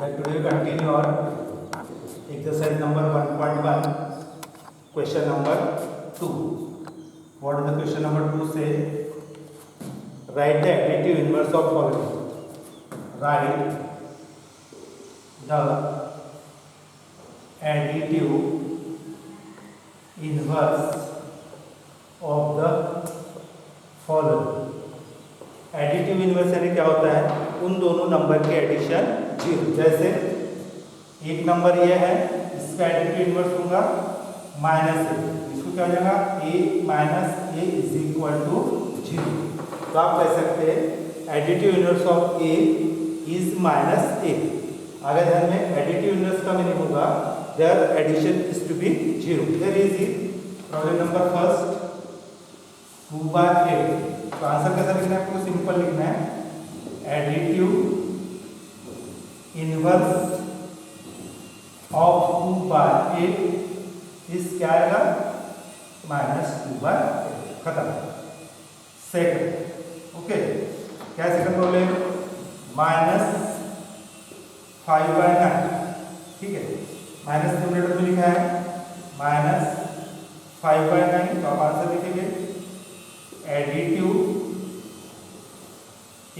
Today we continue our exercise number 1.1, question number 2. What is the question number 2 say? Write the additive inverse of following. Write the additive inverse of the following. Additive inverse यानी क्या होता है? उन दोनों number के addition zero. जैसे एक number ये है, इसका एडिटिव इनवर्स होगा माइनस ए, इसको क्या हो जाएगा? A minus A is equal to zero. तो आप कह सकते हैं additive inverse of A is minus A. अगर ध्यान में एडिटिव इनवर्स का मीनिंग होगा there addition is to be zero. There is problem number first 2/8। तो आंसर कैसा लिखना है? आपको सिंपल लिखना है एडिटिव इनवर्स ऑफ 2/8 इस क्या आएगा? -2/8। खत्म। सेकंड, ओके, क्या सेकंड प्रॉब्लम? -5/9। ठीक है, माइनस न्यूमरेटर में लिखा है -5/9। तो आप आंसर लिखेंगे एडिटिव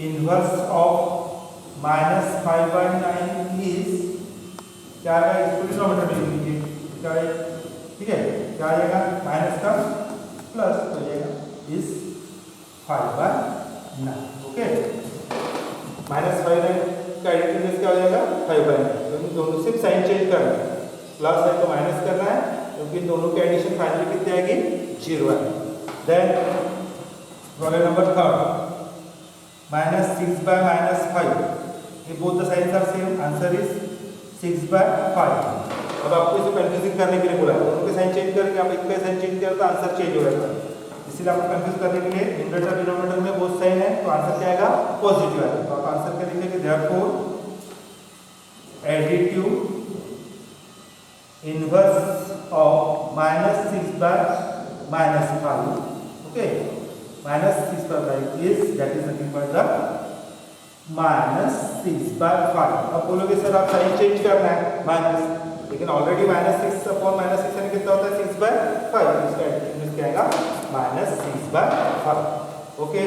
इनवर्स ऑफ -5/9 इज क्या आएगा? इसको डिनोमिनेटर में लिख लीजिए। क्या है? ठीक है, क्या आएगा? माइनस का प्लस हो जाएगा इज 5/9। ओके, -5/9 का एडिटिव इनवर्स क्या हो जाएगा? 5/9। तो इन दोनों सिर्फ साइन चेंज करना है, प्लस है तो माइनस करना है, क्योंकि दोनों के एडिशन फाइनली कितने आएगी? जीरो आएगी। Then problem number third, -6/-5। ये both the signs are same, answer is 6/5। अब आपको इसे कंफ्यूजिंग करने के लिए बोला है, दोनों के साइन चेंज करेंगे, आप एक का साइन चेंज करें तो आंसर चेंज हो जाएगा। इसलिए आपको कंफ्यूज करने के लिए न्यूमरेटर डिनोमिनेटर में बोथ साइन है, तो आंसर क्या आएगा? पॉजिटिव आएगा। तो आप आंसर क्या लिखेंगे? Therefore additive inverse of -6/-5, okay, -6/5 is that is nothing but the -6/5। अब बोलोगे सर आप साइन चेंज करना है माइनस, लेकिन ऑलरेडी -6/-6 यानी कितना होता है? 6/5। इसका एडिटिव क्या आएगा? -6/5। Okay,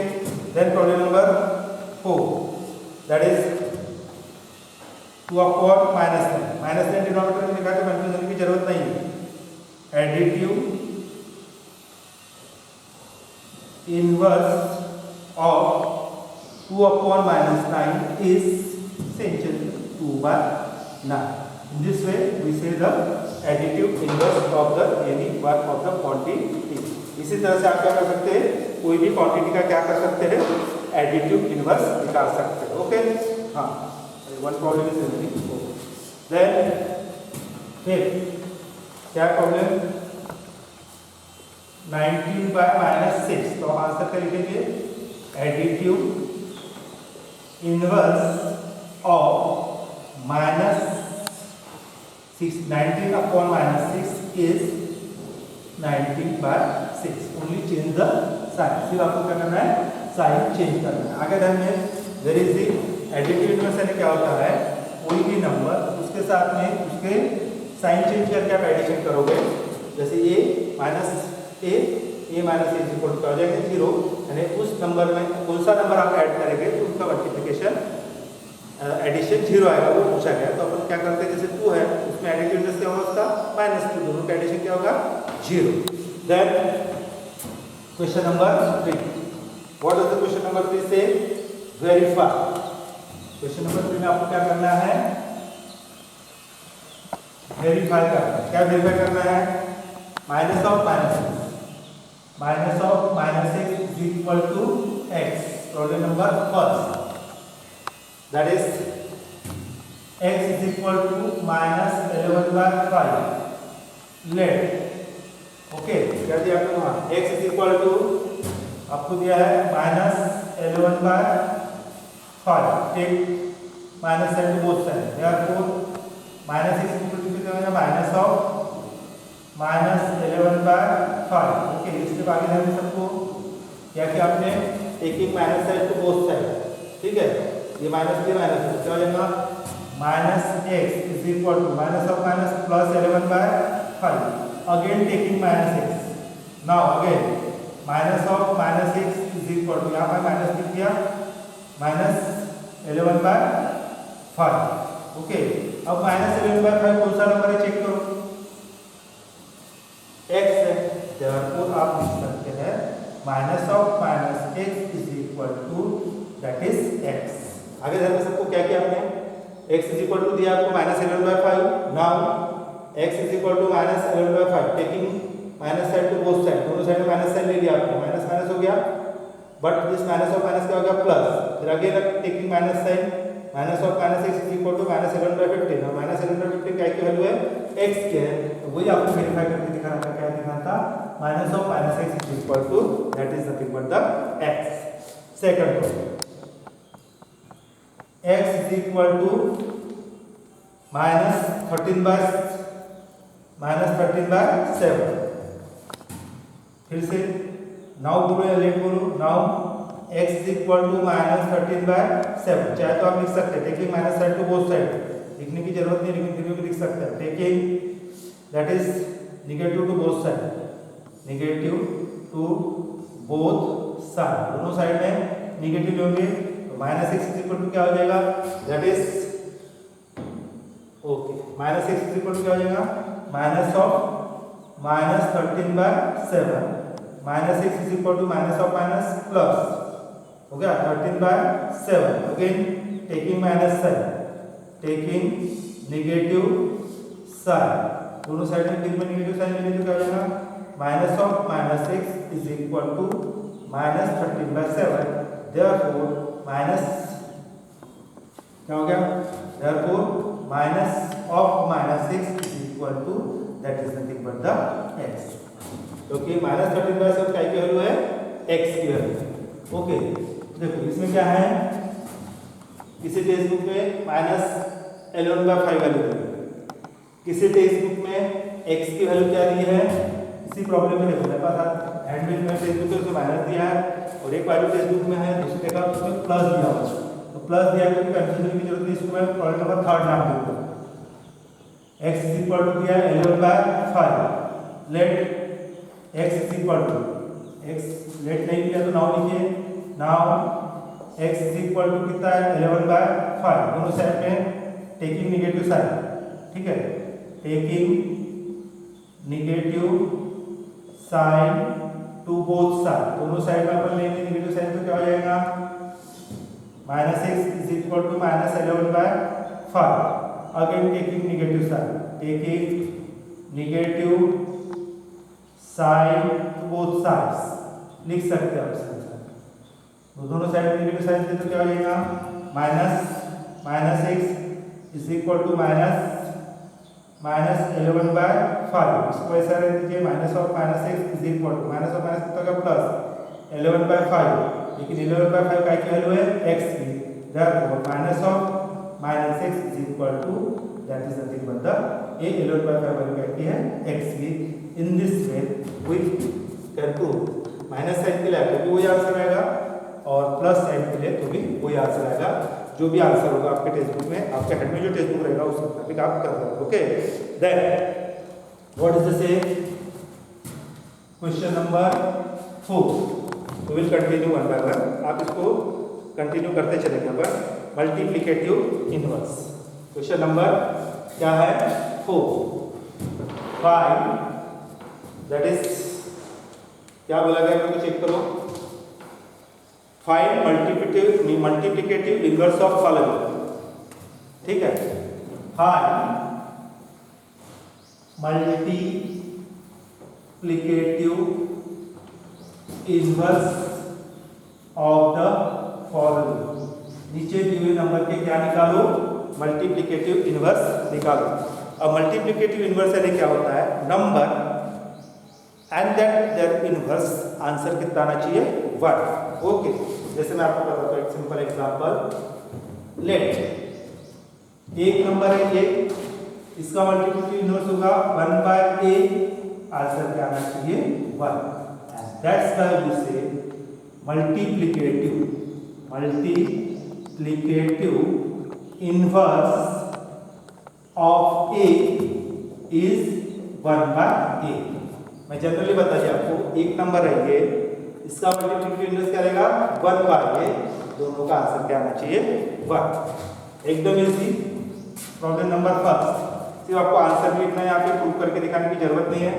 then problem number 4, that is 2/-9। -9 denominator में लिखा है तो कंफ्यूज होने की जरूरत नहीं है। Additive inverse of 2/-9 is essentially 2/9. In this way, we say the additive inverse of the any one of the quantity. इसी तरह से आप क्या कर सकते हैं? कोई भी क्वांटिटी का क्या कर सकते हैं? एडिटिव इनवर्स निकाल सकते हैं। ओके, हाँ, one problem is everything. Then फिर क्या प्रॉब्लम? 19/-6। तो आंसर क्या लिखेंगे? Additive inverse of -19/6 is 19/6। Only change the sign. फिर आपको क्या करना है? साइन चेंज करना है। आगे ध्यान में there is the additive inverse यानी क्या होता है? कोई भी नंबर उसके साथ में उसके साइन चेंज करके आप एडिशन करोगे। जैसे a minus a equal to हो जाएगा 0, यानी उस नंबर में कौन सा नंबर आप ऐड करेंगे तो उसका मल्टीप्लिकेशन एडिशन 0 आएगा, वो पूछा गया। तो अपन क्या करते हैं? जैसे 2 है, उसमें एडिटिव इनवर्स क्या होगा? उसका -2, दोनों का एडिशन क्या होगा? 0। Then question number 3, what does the question number 3 से? वेरीफाई। क्वेश्चन नंबर 3 में आपको क्या करना है? वेरीफाई करना है। क्या वेरीफाई करना है? -(-6) is equal to x. Problem number first, that is x is equal to -11/5. Let, okay, क्या दिया आपको? वहाँ x is equal to आपको दिया है -11/5. Take minus sign to both sides. Therefore -x is equal to कितना हो जाएगा? -11/5। ओके, इसके आगे ध्यान सबको क्या कि आपने एक माइनस साइड को बोथ साइड, ठीक है, ये माइनस क्या हो जाएगा minus x is equal to minus of minus plus 11/5. Again taking minus x. Now again minus of minus x is equal to, यहाँ पर माइनस लिख दिया, minus 11/5. ओके, अब माइनस 11/5 कौन सा नंबर है चेक करो, x है, therefore आप लिख सकते हैं minus of minus x is equal to that is x. आगे ध्यान सबको क्या किया आपने, x इज इक्वल टू दिया आपको minus 11/5. Now x is equal to minus 11/5, taking minus side to both side, दोनों साइड में माइनस साइन ले लिया आपने, माइनस माइनस हो गया, but this minus of minus क्या हो गया प्लस, फिर again taking minus sign, minus of minus x is equal to minus 11/15. और माइनस 11/15 क्या की वैल्यू है, x के है, तो वही आपको वेरीफाई करके दिखाना था, क्या दिखाना था, minus of minus x is equal to that is nothing but the x. Second question, x is equal to minus 13/7. फिर से नाउ बोलो या लेट बोलो, now x is equal to minus 13/7. चाहे तो आप लिख सकते हैं taking minus side to both side, लिखने की जरूरत नहीं, लेकिन फिर भी लिख सकते हैं taking that is negative to both side, negative to both side, दोनों साइड में नेगेटिव होंगे, तो minus x is equal to क्या हो जाएगा, that is okay, minus x is equal to क्या हो जाएगा, minus of minus 13/7, minus x is equal to minus of minus plus हो गया 13/7. Again taking minus sign, taking negative sign, दोनों side में फिर में नेगेटिव साइन लेंगे तो क्या हो जाएगा, minus of minus x is equal to minus 13/7. Therefore minus क्या हो गया, therefore minus of minus x is equal to that is nothing but the x. क्योंकि माइनस 13/7 क्या की वैल्यू है, x की वैल्यू. ओके, देखो इसमें क्या है, किसी टेक्स्ट बुक में माइनस 11/5 वैल्यू दी है, किसी टेक्स्ट बुक में x की वैल्यू क्या दी है. इसी प्रॉब्लम में देखो मेरे पास हैंडबिल में टेक्स्ट बुक है उसमें माइनस दिया है, और एक वैल्यू टेक्स्ट बुक में है दूसरी देखा उसमें प्लस दिया हुआ है, तो प्लस दिया है, कंफ्यूजन की जरूरत नहीं, इसको मैं प्रॉब्लम नंबर 3 नाम देता हूँ. x इज इक्वल टू दिया है 11/5, let x is equal to, x let नहीं दिया तो नाउ लिखिए, now x is equal to कितना है 11/5, दोनों साइड में टेकिंग नेगेटिव साइन, ठीक है, taking negative sign to both side, दोनों साइड में अपन लेंगे नेगेटिव साइन तो क्या हो जाएगा, minus x is equal to minus 11/5. Again taking negative sign, taking negative sign to both sides, लिख सकते हैं आप तो दोनों साइड में नेगेटिव साइन दे तो क्या हो जाएगा, minus x is equal to minus 11/5. इसको ऐसा रख दीजिए, minus of minus x is equal to minus of minus कितना का प्लस 11/5, लेकिन 11/5 का की वैल्यू है x की, therefore minus of minus x is equal to that is nothing but the 11/5 value कहती है x की. In this way we can prove minus sign के लिए तो वही आंसर आएगा, और प्लस साइन के लिए तो भी वही आंसर आएगा, जो भी आंसर होगा आपके टेक्स्ट बुक में, आपके हेड में जो टेक्स्ट बुक रहेगा उस मुताबिक आप कर रहे हो. Okay, then what is the same question number 4. तो will continue one by one, आप इसको कंटिन्यू करते चलेंगे. पर मल्टीप्लिकेटिव इनवर्स क्वेश्चन नंबर क्या है 4. 5 दैट इज क्या बोला गया, मेरे को चेक करो. Find multiplicative inverse of following, ठीक है, find multiplicative inverse of the following. नीचे दिए हुए नंबर के क्या निकालो, मल्टीप्लिकेटिव इनवर्स निकालो. अब मल्टीप्लिकेटिव इनवर्स यानी क्या होता है, number and that their inverse answer कितना आना चाहिए 1. ओके, जैसे मैं आपको बताता हूँ एक सिंपल एग्जांपल. लेट एक नंबर है ये, इसका मल्टीप्लिकेटिव इनवर्स होगा 1/a, आंसर क्या आना चाहिए 1. एंड दैट्स व्हाई वी से multiplicative inverse of A is 1/a। मैं जनरली बता दिया आपको, एक नंबर है ये, इसका मल्टीप्लिकेटिव इनवर्स क्या रहेगा 1/a। दोनों का आंसर क्या आना चाहिए 1। एकदम इजी। प्रॉब्लम नंबर फर्स्ट, सिर्फ आपको आंसर भी लिखना है, यहाँ पे प्रूव करके दिखाने की जरूरत नहीं है।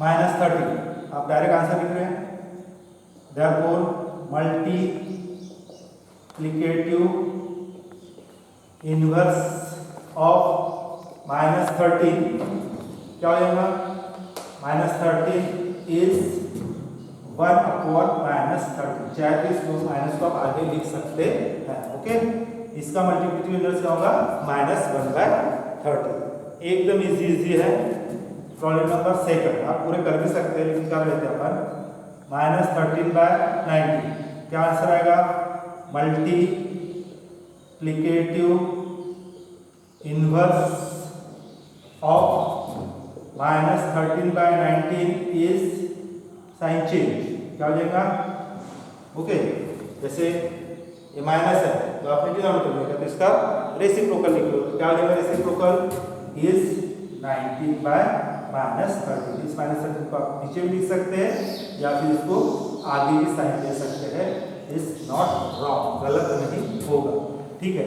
-30 आप डायरेक्ट आंसर लिख रहे हैं। देयरफॉर मल्टीप्लिकेटिव इनवर्स ऑफ -13 क्या हो जाएगा, -13 इज 1/-30। चाहे तो इस माइनस को आप आगे लिख सकते हैं। ओके, इसका मल्टीप्लिकेटिव इनवर्स क्या होगा -1/30। एकदम इजी है। प्रॉब्लम नंबर सेकंड आप पूरे कर भी सकते हैं, लेकिन कर लेते हैं अपन। -13/90 क्या आंसर आएगा, multiplicative inverse of -13/19 is sine change क्या हो जाएगा। ओके, जैसे ये माइनस है तो आपने डिनोमिनेटर में लिखा, तो इसका रेसिप्रोकल लिख लो। क्या हो जाएगा, रेसिप्रोकल इज 19/-30। इस -13 को आप नीचे भी लिख सकते हैं या फिर इसको आगे भी साइन दे सकते हैं। इज नॉट रॉन्ग, गलत नहीं होगा। ठीक है,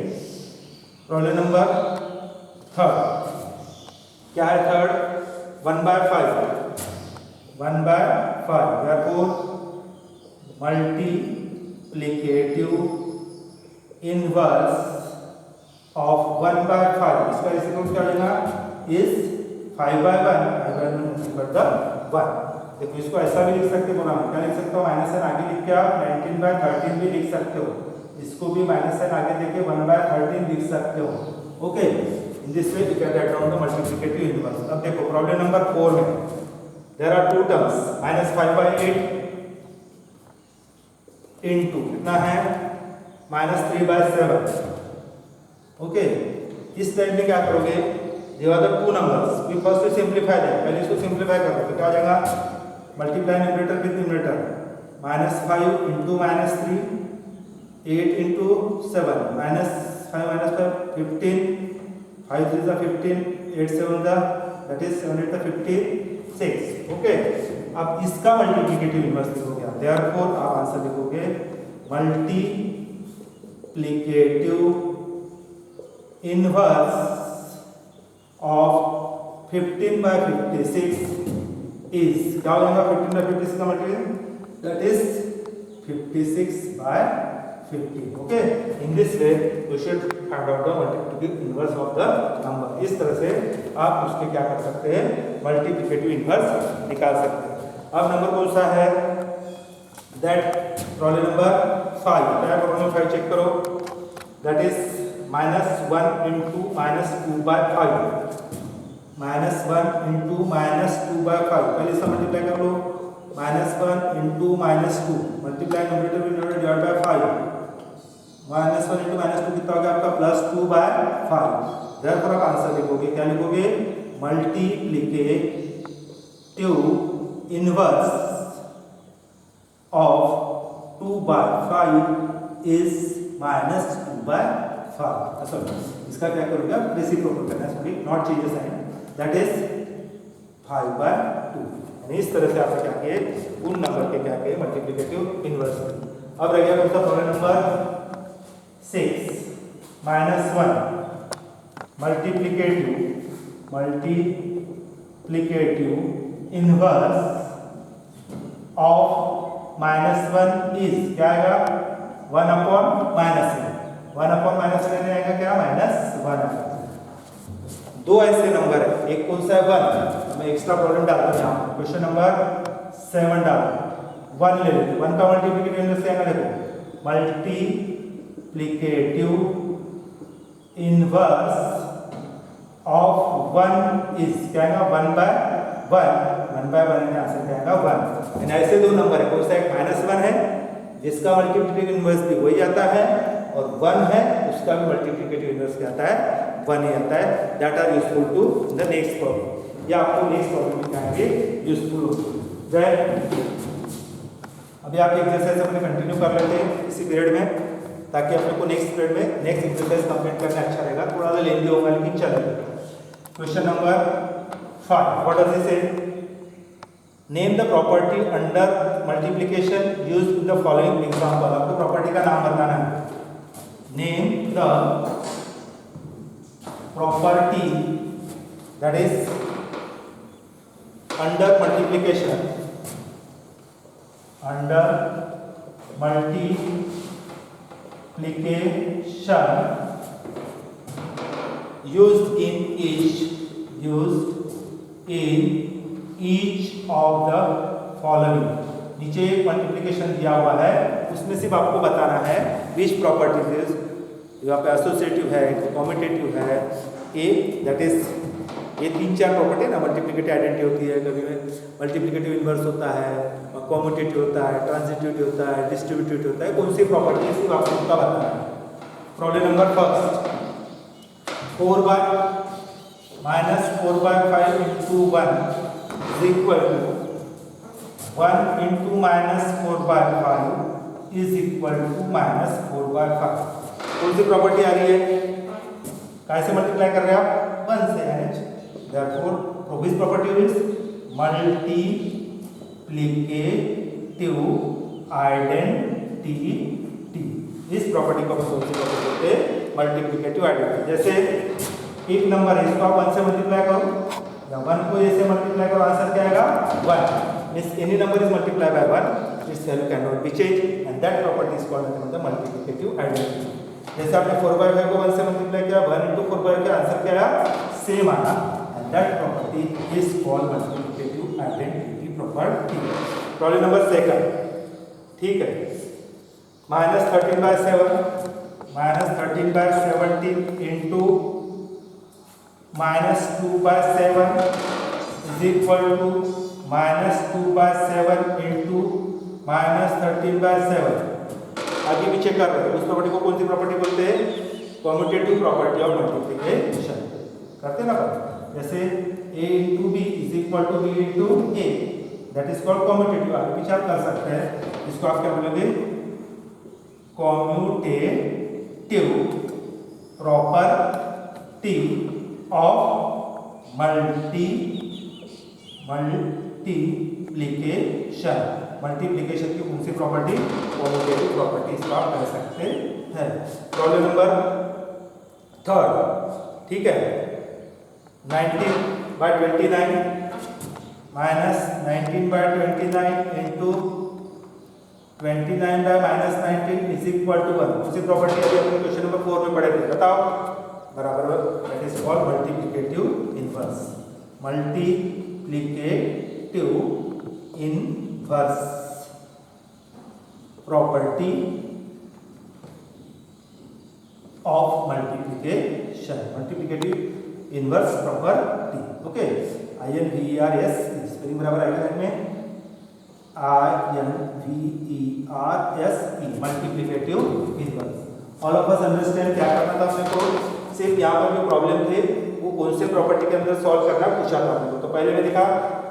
प्रॉब्लम नंबर थर्ड क्या है, third 1/5। 1/5 therefore multiplicative inverse of 1/5 इसका रेसिप्रोकल क्या होगा इज 5/1। 5/1 देखो, इसको ऐसा भी लिख सकते हो, क्या लिख सकते हो, माइनस साइन आगे लिख के आप 19/13 भी लिख सकते हो। इसको भी माइनस साइन आगे देके 1/13 लिख सकते हो। Okay, in this way you can write down the multiplicative inverse. अब देखो प्रॉब्लम नंबर 4 में there are two terms, -5/8 into कितना है -3/7। ओके, इस टाइप में क्या करोगे, there are the two numbers, we first to simplify them. पहले इसको सिंपलीफाई करो तो क्या हो जाएगा, multiply numerator with numerator, -5 into -3 8 into 7 -5 15 5 3 जा 15 8 7 जा दैट इज 7 8 56। ओके, अब इसका मल्टीप्लिकेटिव इनवर्स लिखोगे आप। देयरफॉर आप आंसर लिखोगे मल्टीप्लिकेटिव इनवर्स ऑफ 15/56 इज क्या हो जाएगा, 15/56 का multiplicative that is 56/50। Okay, in this way you should find out the multiplicative inverse of the number. इस तरह से आप उसके क्या कर सकते हैं, मल्टीप्लिकेटिव इनवर्स निकाल सकते हैं। अब नंबर कौन सा है, दैट प्रॉब्लम नंबर 5। क्या प्रॉब्लम नंबर 5 चेक करो, दैट इज -1 इंटू -2/5। -1 इंटू -2/5 पहले इसका मल्टीप्लाई कर लो। -1 into -2 multiply numerator with numerator divide by 5। -1 into -2 कितना हो गया आपका +2/5। देयरफॉर आप आंसर लिखोगे, क्या लिखोगे, multiplicative inverse of 2/5 is -2/5। Sorry, इसका क्या करोगे आप, रेसिप्रोकल करना है, sorry not change the sign, that is 5/2। इस तरह से आपने क्या किए, उन नंबर के क्या किए मल्टीप्लिकेटिव इनवर्स। अब रह गया कौन सा, problem number 6 -1 multiplicative inverse of -1 is क्या आएगा 1/-1 आएगा क्या -1। दो ऐसे नंबर है, एक कौन सा है 1, मैं एक्स्ट्रा प्रॉब्लम डालता हूं यहाँ, क्वेश्चन नंबर 7 डाल 1 ले लेते। 1 का मल्टीप्लिकेटिव इनवर्स क्या है, देखो मल्टीप्लिकेटिव इनवर्स ऑफ 1 इज क्या है 1/1। 1/1 का आंसर क्या है 1। एंड ऐसे दो नंबर है, कौन सा एक -1 है जिसका मल्टीप्लिकेटिव इनवर्स भी वही आता है, और 1 है उसका भी मल्टीप्लिकेटिव इनवर्स क्या आता है 1 ही आता है। That are useful to the next problem, या आपको नेक्स्ट प्रॉब्लम में कहेंगे यूजफुल होगी। अभी आप एक्सरसाइज अपने कंटिन्यू कर लेते हैं इसी पीरियड में, ताकि आप लोग को नेक्स्ट पीरियड में नेक्स्ट एक्सरसाइज कंप्लीट करना अच्छा रहेगा। थोड़ा थोड़ा लेंदी होगा लेकिन चलेगा। Question number 5, what does it say? Name the property under multiplication used in the following example. आपको प्रॉपर्टी का नाम बताना है। Name the property that is under multiplication, under multiplication used in each of the following। नीचे एक multiplication दिया हुआ है, उसमें सिर्फ आपको बताना है विच प्रॉपर्टीज, यहाँ पे एसोसिएटिव है, कॉम्यूटेटिव है, ए दैट इज ये 3-4 प्रॉपर्टी है ना। मल्टीप्लिकेटिव आइडेंटिटी होती है, कभी मल्टीप्लिकेटिव इनवर्स होता है, कॉम्यूटेटिव होता है, ट्रांजिटिव होता है, डिस्ट्रीब्यूटिव होता है। कौन सी प्रॉपर्टी है सिर्फ आपको उनका बताना है। Problem number first, 4/-4/5 into 1 is equal to 1 into -4/5 is equal to -4/5। कौन सी प्रॉपर्टी आ रही है? कैसे मल्टीप्लाई कर रहे हैं आप? 1 से, यानी therefore this property is multiplicative identity। इस प्रॉपर्टी को कौन सी प्रॉपर्टी बोलते हैं? Multiplicative identity. जैसे एक नंबर है, इसको आप 1 से मल्टीप्लाई करो या 1 को ए से मल्टीप्लाई करो, आंसर क्या आएगा? 1। Means any number is multiply by 1, it's value can not be change and that property is called the multiplicative identity. जैसे आपने 4/5 को 1 से मल्टीप्लाई किया, 1 into 4/5 का आंसर क्या आया? सेम आना। That property is called multiplicative identity property। Problem number 2, ठीक है, -13/7 into -2/7 is equal to -2/7 into -13/7। आगे पीछे कर रहे हैं, उस प्रॉपर्टी को कौन सी प्रॉपर्टी बोलते हैं? Commutative property of multiplication. करते ना बात। जैसे a into b is equal to b into a, that is called commutative। आगे पीछे आप कर सकते हैं, इसको आप क्या बोलेंगे? commutative property of multiplication। Multiplication की कौन सी प्रॉपर्टी? कम्यूटेटिव प्रॉपर्टी, इसको आप कह सकते हैं। प्रॉब्लम नंबर 3, ठीक है, 19/29 -19/29 into 29/-19 is equal to 1। उसी प्रॉपर्टी अभी अपने क्वेश्चन नंबर 4 में पढ़े थे, बताओ। बराबर, that is called multiplicative inverse. Multiplicative inverse property of multiplication, multiplicative inverse property. Okay, INVERS spelling बराबर आएगा में INVERSE, multiplicative inverse. All of us understand क्या करना था अपने को? सिर्फ यहाँ पर जो प्रॉब्लम थे वो कौन से प्रॉपर्टी के अंदर सॉल्व करना पूछा था अपने को। तो पहले में देखा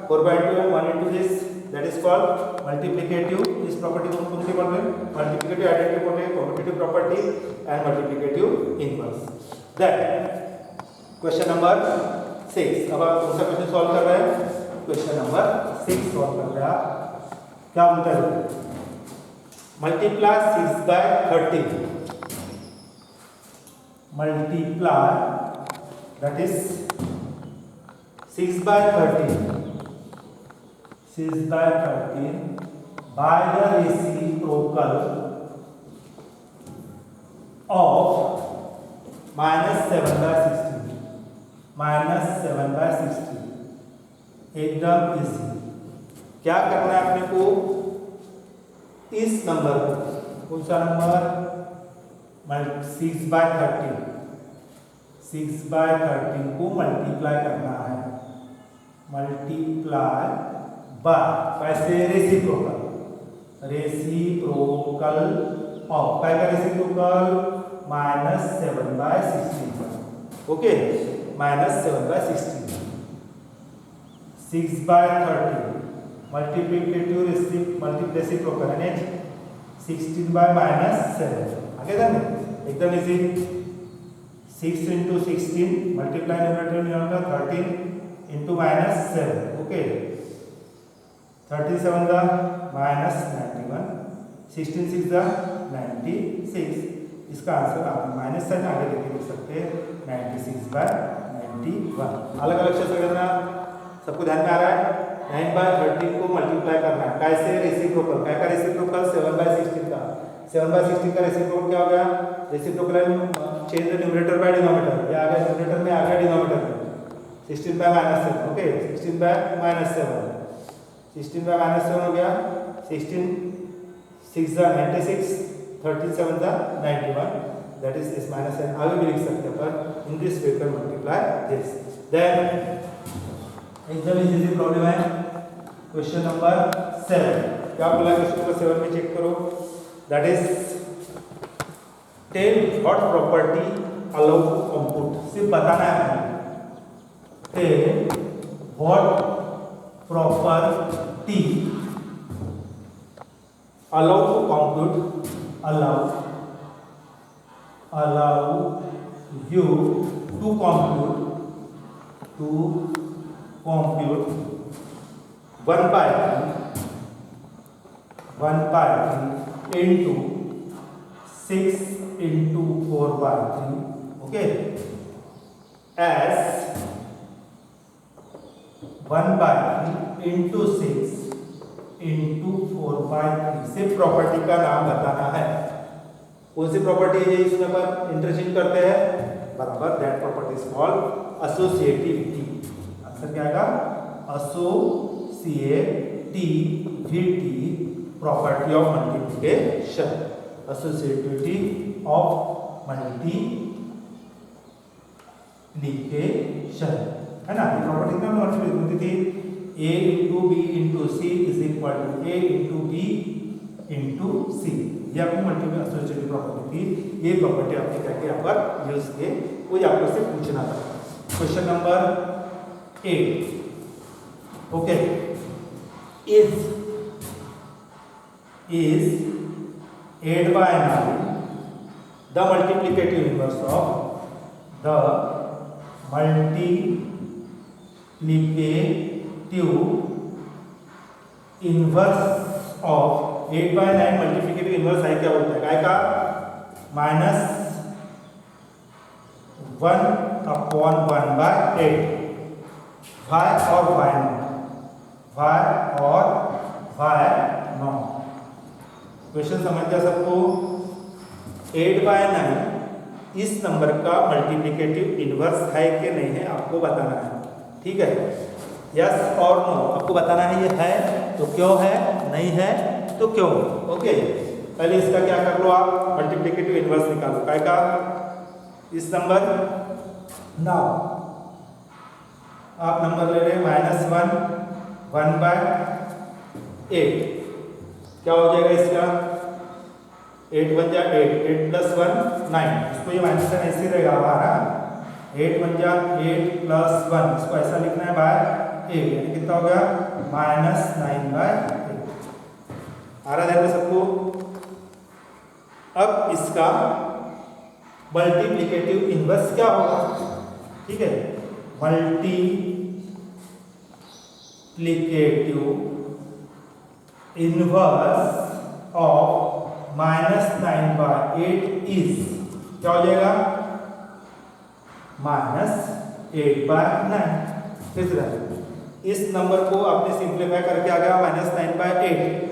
4/2 1 into this, that is called multiplicative. इस प्रॉपर्टी को कौन सी बोलते हैं? मल्टीप्लिकेटिव आइडेंटिटी बोलते हैं, commutative property and multiplicative inverse. Then question number 6, अब आप कौन सा क्वेश्चन सॉल्व कर रहे हैं? क्वेश्चन नंबर 6 सॉल्व कर रहे हैं आप। क्या बोलता है? Multiply 6/13, multiply that is 6/13 by the reciprocal of -7/16 एकदम इजी। क्या करना है अपने को? इस नंबर को, कौन सा नंबर? 6/13 को मल्टीप्लाई करना है। मल्टीप्लाई बाय कैसे? रेसिप्रोकल ऑफ क्या का रेसिप्रोकल? -7/16। ओके, -7/16 6/13 मल्टीप्लिकेटिव रेसिप्रोकल यानी 16/-7। आगे था ना, एकदम इजी। 6 इंटू 16 मल्टीप्लाई न्यूमरेटर में होगा 13 इंटू -7 ओके 13 7 दा -91 16 6 दा 96 इसका आंसर आप माइनस साइन आगे लेके लिख सकते हैं 96/91 अलग अलग से करना सबको ध्यान में आ रहा है 9/13 को मल्टीप्लाई करना है कैसे रेसिप्रोकल क्या का रेसिप्रोकल 7/16 का 7/16 का रेसिप्रोकल क्या हो गया reciprocal change the numerator by denominator ये आ गया न्यूमरेटर में आ गया डिनोमिनेटर में 16/-7 ओके 16/-7 16/-7 हो गया 16 6 दा 96 13 7 दा 91 that is s minus n आगे भी लिख सकते हैं पर in this way can multiply this then एकदम इजी प्रॉब्लम है क्वेश्चन नंबर 7 क्या बोला क्वेश्चन नंबर 7 में चेक करो that is tell what property allow to compute सिर्फ बताना है tell what property allow to compute allow you to compute 1/3 into 6 into 4/3 okay as 1/3 into 6 into 4/3 से property का नाम बताना है कौन सी प्रॉपर्टी है इसमें पर इंटरचेंज करते हैं बराबर that property is called associativity answer क्या आएगा associativity property of multiplication associativity of multiplication है ना ये प्रॉपर्टी का मल्टीप्लिकेशन होती थी a into b into c is equal to a into b into c ये आपको मल्टीपल एसोसिएटिव प्रॉपर्टी थी ये प्रॉपर्टी आपने करके यहाँ पर यूज किए वही आपको से पूछना था question number 8 okay is 8/9 the multiplicative inverse of the multiplicative inverse of 8/9 multiplicative inverse है क्या बोलता है काय का -1/1/8 y और y नॉट क्वेश्चन समझ गया सबको 8/9 इस नंबर का मल्टीप्लिकेटिव इनवर्स है कि नहीं है आपको बताना है ठीक है यस और नो आपको बताना है ये है तो क्यों है नहीं है तो क्यों ओके पहले इसका क्या कर लो आप मल्टीप्लिकेटिव इनवर्स निकालो काय का इस नंबर नाउ आप नंबर ले रहे हैं -1/8 क्या हो जाएगा इसका 8 1 जा 8 8 + 1 9 इसको ये माइनस साइन ऐसे रहेगा हमारा 8 1 जा 8 + 1 इसको ऐसा लिखना है बाय 8 यानी कितना हो गया -9/8 आ रहा है सबको अब इसका मल्टीप्लिकेटिव इनवर्स क्या होगा ठीक है मल्टीप्लिकेटिव इनवर्स ऑफ -9/8 इज क्या हो जाएगा -8/9 तीसरा इस नंबर को आपने सिंप्लीफाई करके आ गया -9/8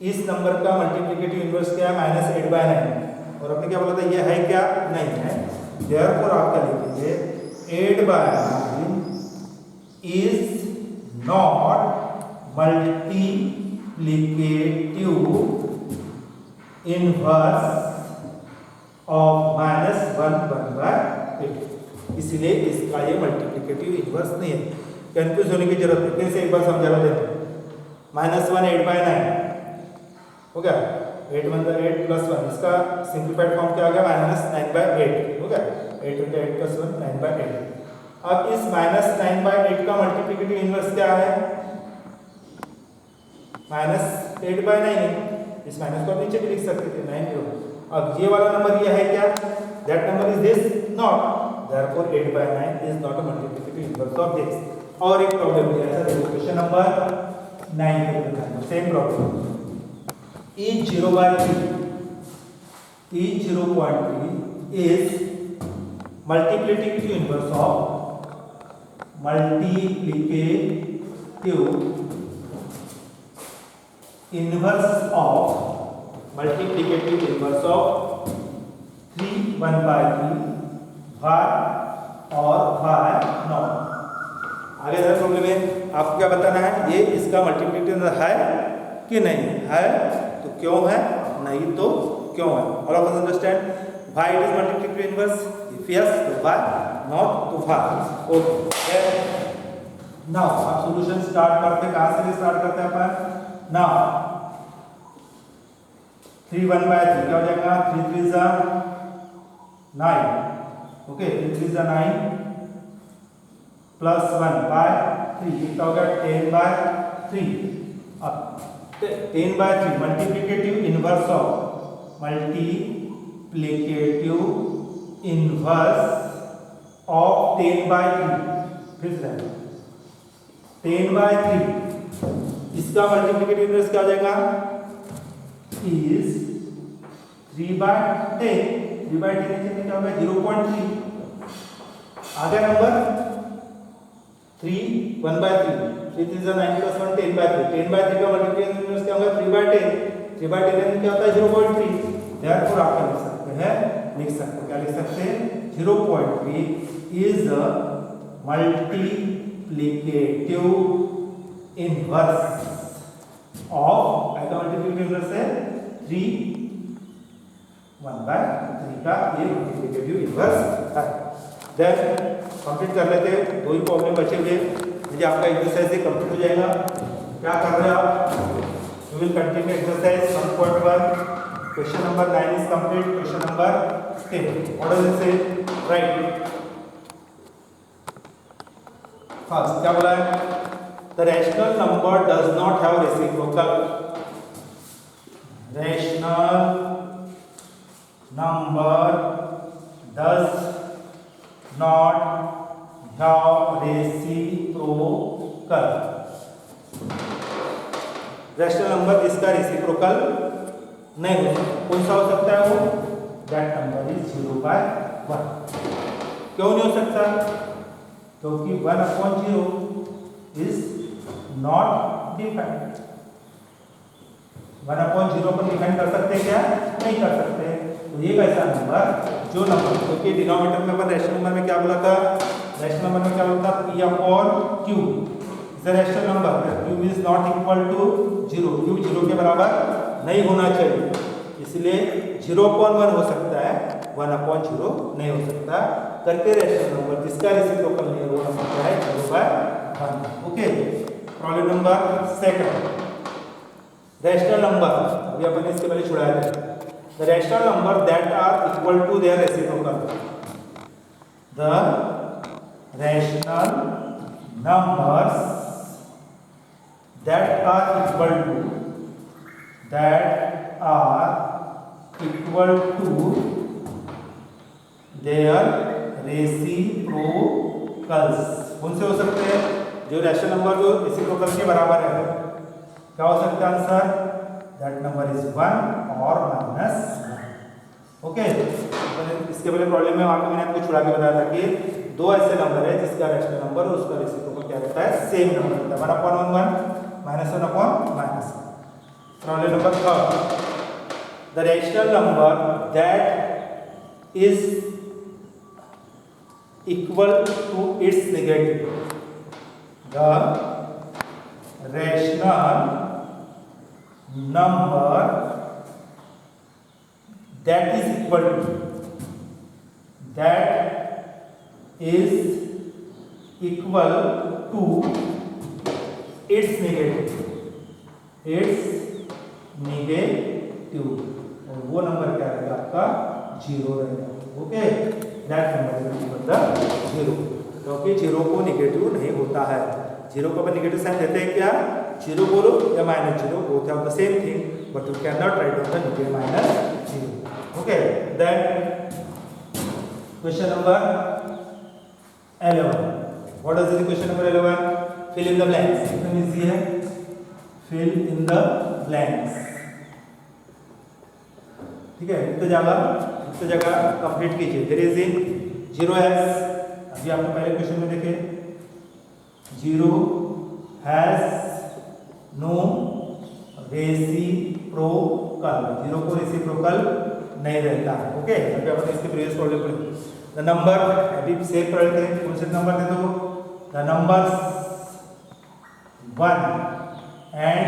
इस नंबर का मल्टीप्लिकेटिव इनवर्स क्या है -8/9 और आपने क्या बोला था ये है क्या नहीं है देयरफॉर आप क्या लिखेंगे 8/9 is not multiplicative inverse of -1/8 इसलिए इसका ये मल्टीप्लिकेटिव इनवर्स नहीं है कंफ्यूज होने की जरूरत नहीं फिर से एक बार समझा रहा दें -1 8/9 हो गया 8 1 8 + 1 इसका सिंपलीफाइड फॉर्म क्या आ गया -9/8 हो गया 8 × 8 + 1 9/8 अब इस -9/8 का मल्टीप्लिकेटिव इनवर्स क्या है -8/9 इस माइनस को नीचे भी लिख सकते थे 9 अब ये वाला नंबर ये है क्या that number is this not, therefore 8/9 is not a multiplicative inverse of this. और एक प्रॉब्लम है ऐसा देखो, क्वेश्चन नंबर 9 पे बताना same problem. each 0/3 each 0.3 is multiplicative inverse of multiplicative inverse of 3 1/3 y और y नॉट। आगे जरा प्रॉब्लम है, आपको क्या बताना है, ये इसका मल्टीप्लिकेटिव है कि नहीं है, तो क्यों है, नहीं तो क्यों है। All of us understand why it is multiplicative inverse, if yes तो व्हाई, नॉट तो व्हाई। ओके, नाउ आप सॉल्यूशन स्टार्ट करते हैं, कहां से स्टार्ट करते हैं अपन। नाउ 3 1/3 क्या हो जाएगा, 3 3 जा 9, ओके 3 3 जा 9 प्लस 1/3 कितना हो गया 10/3। अब 10/3 मल्टीप्लिकेटिव इनवर्स ऑफ 10/3 फिर से 10/3 इसका मल्टीप्लिकेटिव इनवर्स क्या हो जाएगा, इज 3/10 3/10 क्या होगा 0.3। आगे नंबर 3 1/3 3 3 9 + 1 10/3 10/3 का मल्टीप्लिकेटिव इनवर्स क्या होगा 3/10 3/10 क्या होता है 0.3। देयरफॉर आप लिख सकते हैं क्या लिख सकते हैं 0.3 is the multiplicative inverse of multiplicative inverse है 3 1/3 का ये मल्टीप्लिकेटिव इनवर्स है। देन कंप्लीट कर लेते हैं, दो ही प्रॉब्लम बचे हुए, मुझे आपका एक्सरसाइज से कंप्लीट हो जाएगा। क्या कर रहे हैं आप, you will continue exercise 1.1। Question number 9 is complete, question number 10 what does it से, राइट। फर्स्ट क्या बोला है, the rational number does not have reciprocal. Rational number does not have reciprocal. Rational number इसका रेसिप्रोकल नहीं हो सकता, कौन सा हो सकता है वो, दैट नंबर इज 0/1। क्यों नहीं हो सकता, क्योंकि 1/0 इज नॉट डिफाइंड। 1/0 पर डिफाइन कर सकते हैं क्या, नहीं कर सकते। तो ये कैसा नंबर, जो नंबर, क्योंकि डिनोमिनेटर में अपन रैशनल नंबर में क्या बोला था, रैशनल नंबर में क्या बोला था, p/q is a rational number, q is not equal to 0, q 0 के बराबर नहीं होना चाहिए, इसलिए 0.1 हो सकता है, 1/0 नहीं हो सकता करके रैशनल नंबर जिसका रेसिप्रोकल नहीं है वो नंबर क्या है 0/1। Okay, problem number 2, rational number, अभी अपन इसके पहले छुड़ाया था, the rational number that are equal to their reciprocal. The rational numbers that are equal to their reciprocals। कौन से हो सकते हैं, जो रैशनल नंबर जो रेसिप्रोकल के बराबर है, क्या हो सकता है आंसर, दैट नंबर इज 1 और -1। ओके, इसके पहले प्रॉब्लम में आपको मैंने आपको छुड़ा के बताया था कि दो ऐसे नंबर है जिसका रैशनल नंबर और उसका रेसिप्रोकल क्या रहता है, सेम नंबर रहता है, 1/1 -1/-1। Problem number 3, the rational number that is equal to its negative. The rational number that is equal to its negative, और वो नंबर क्या रहेगा आपका 0 रहेगा। Okay, that number is equal to 0, क्योंकि 0 को नेगेटिव नहीं होता है। 0 को अपन नेगेटिव साइन देते हैं क्या, 0 बोलो या -0, both have the same thing, but you can not write down the -0। Okay, then question number 11. What is the question number 11? Fill in the blanks. एकदम इजी है. Fill in the blanks. ठीक है, इतने जगह कंप्लीट कीजिए. There is in 0s. अभी आपने पहले क्वेश्चन में देखे 0 हैज नो रेसिप्रोकल. 0 को रेसिप्रोकल नहीं रहता है. ओके, अभी आपने इसके प्रीवियस प्रॉब्लम पढ़ी. द नंबर अभी सेव कर लेते हैं. कौन से नंबर दे दो? The numbers 1 and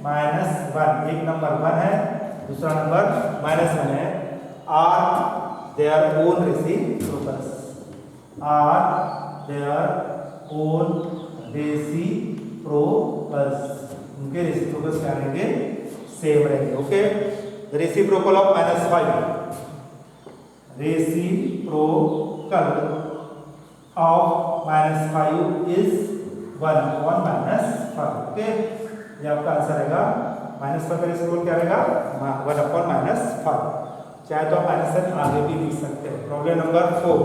-1. एक नंबर 1 है, दूसरा नंबर -1 है. Are their own reciprocals. Are their own reciprocals. उनके रेसिप्रोकल्स क्या रहेंगे? सेम रहेंगे. Okay, the reciprocal of -5. Reciprocal of -5 is 1 upon -5. Okay, ये आपका आंसर रहेगा. -5 का रेसिप्रोकल क्या रहेगा? 1 upon -5. चाहे तो आप -7 आगे भी लिख सकते हैं. Problem number 4.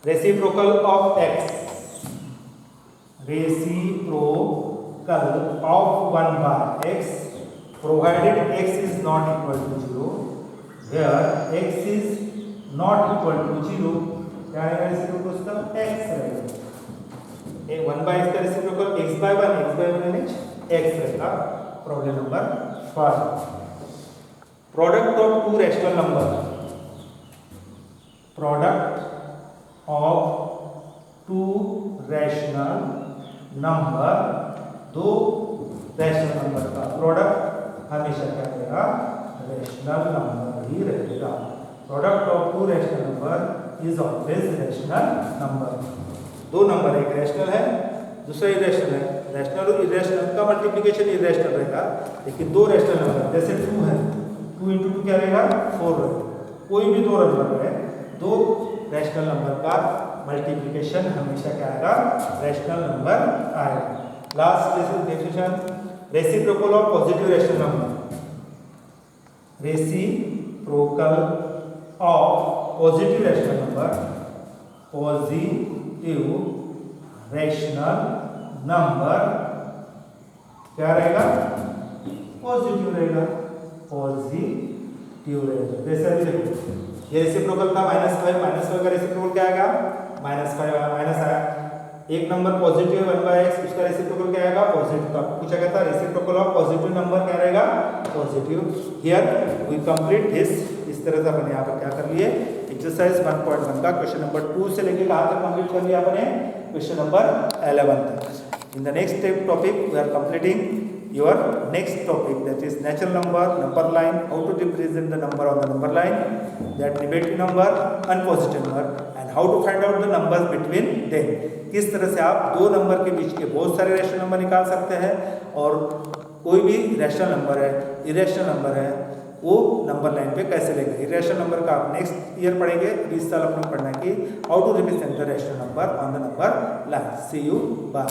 Reciprocal of x. Reciprocal of 1 by x provided x is not equal to 0. Where x is not equal to 0, क्या रहेगा रेसिप्रोकल उसका? x रहेगा. 1 by x का रेसिप्रोकल x by 1 यानी x रहेगा. Problem number 5. Product of to rational number. Product of to rational number. दो rational number का product हमेशा क्या रहेगा? रैशनल नंबर ही रहेगा. Product of to rational number is always rational number. दो नंबर, एक रैशनल है, दूसरा इरेशनल है. रैशनल और इरेशनल का मल्टीप्लिकेशन इरेशनल रहेगा. लेकिन दो रैशनल नंबर जैसे 2 है, 2 × 2 क्या रहेगा? 4 रहेगा. कोई भी दो नंबर है, दो रैशनल नंबर का मल्टीप्लिकेशन हमेशा क्या आएगा? रैशनल नंबर आएगा. Last definition, reciprocal of positive rational number. Reciprocal of positive rational number. Positive rational number क्या रहेगा? पॉजिटिव रहेगा. पॉजिटिव रहेगा. जैसे अभी देखो, ये रेसिप्रोकल था -5 का रेसिप्रोकल क्या आएगा? -5 माइनस आया. एक नंबर पॉजिटिव 1 by x, उसका रेसिप्रोकल क्या आएगा? पॉजिटिव. तो आपको पूछा गया था रेसिप्रोकल ऑफ पॉजिटिव नंबर क्या रहेगा? Positive. Here we complete this. इस तरह से अपने यहाँ पर क्या कर लिए? एक्सरसाइज 1.1 का क्वेश्चन नंबर 2 से लेके कहाँ तक कंप्लीट कर लिया आपने? क्वेश्चन नंबर 11 तक. In the next topic we are completing your next topic, that is natural number line, how to represent the number on the number line, that negative number and positive number, and how to find out the numbers between them. किस तरह से आप दो number के बीच के बहुत सारे rational number निकाल सकते हैं और कोई भी रैशनल नंबर है, इरेशनल नंबर है, वो नंबर लाइन पे कैसे लेंगे. इरेशनल नंबर का आप नेक्स्ट ईयर पढ़ेंगे. इस साल अपने पढ़ना कि how to represent the rational number on the number line. See you bye.